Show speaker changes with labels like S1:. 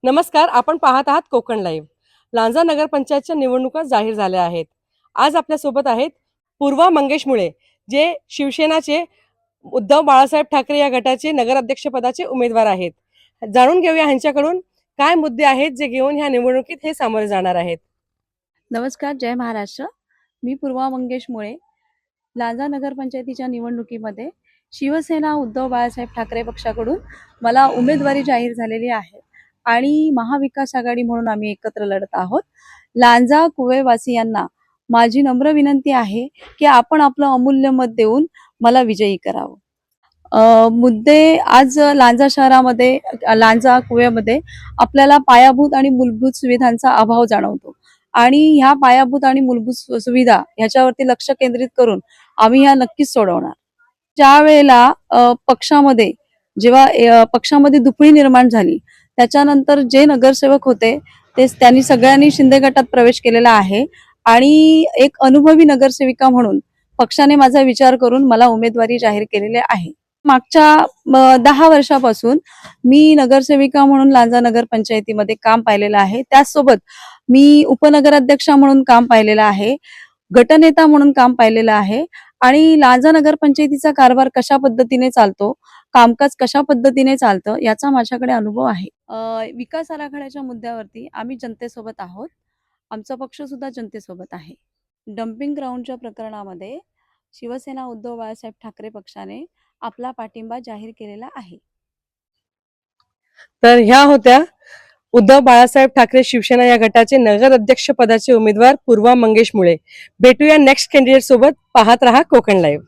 S1: नमस्कार, आपण पाहत आहात कोकण लाईव्ह. लांजा नगरपंचायतच्या निवडणुका जाहीर झाल्या आहेत. आज आपल्यासोबत आहेत पूर्वा मंगेश मुळे, जे शिवसेनाचे उद्धव बाळासाहेब ठाकरे या गटाचे नगराध्यक्षपदाचे उमेदवार आहेत. जाणून घेऊया ह्यांच्याकडून काय मुद्दे आहेत जे घेऊन ह्या निवडणुकीत हे सामोरे जाणार आहेत.
S2: नमस्कार, जय महाराष्ट्र. मी पूर्वा मंगेश मुळे. लांजा नगरपंचायतीच्या निवडणुकीमध्ये शिवसेना उद्धव बाळासाहेब ठाकरे पक्षाकडून मला उमेदवारी जाहीर झालेली आहे आणि महाविकास आघाडी म्हणून आम्ही एकत्र लढत आहोत. लांजा कुवेवासियांना माझी नम्र विनंती आहे की आपण आपलं अमूल्य मत देऊन मला विजयी करावं. मुद्दे आज लांजा शहरामध्ये, लांजा कुवेमध्ये आपल्याला पायाभूत आणि मूलभूत सुविधांचा अभाव जाणवतो आणि ह्या पायाभूत आणि मूलभूत सुविधा ह्याच्यावरती लक्ष केंद्रित करून आम्ही ह्या नक्कीच सोडवणार. ज्या वेळेला पक्षामध्ये जेव्हा पक्षामध्ये दुफळी निर्माण झाली त्याच्यानंतर जे नगरसेवक होते त्यांनी सगळ्यांनी शिंदे गटात प्रवेश केलेला आहे आणि एक अनुभवी नगरसेविका म्हणून पक्षाने माझा विचार करून मला उमेदवारी जाहीर केलेली आहे. मागच्या 10 वर्षापासून मी नगरसेविका म्हणून लांजा नगरपंचायतीमध्ये काम पाहिलेलं आहे. त्याचसोबत मी उपनगराध्यक्षा म्हणून काम पाहिलेलं आहे, गटनेता म्हणून काम पाहिलेलं आहे आणि लांजा नगरपंचायतीचा कारभार कशा पद्धतीने चालतो, कामकाज कशा पद्धतीने चालतं याचा माझ्याकडे अनुभव आहे. विकास आराखड्याच्या मुद्द्यावरती आम्ही जनतेसोबत आहोत. आमचा पक्ष सुद्धा जनतेसोबत आहे. डम्पिंग ग्राउंडच्या प्रकरणामध्ये शिवसेना उद्धव बाळासाहेब ठाकरे पक्षाने आपला पाठिंबा जाहीर केलेला आहे.
S1: तर ह्या होत्या उद्धव बाळासाहेब ठाकरे शिवसेना या गटाचे नगराध्यक्ष पदाचे उमेदवार पूर्वा मंगेश मुळे. भेटूया नेक्स्ट कॅन्डिडेट सोबत. पाहत रहा कोकण लाईव्ह.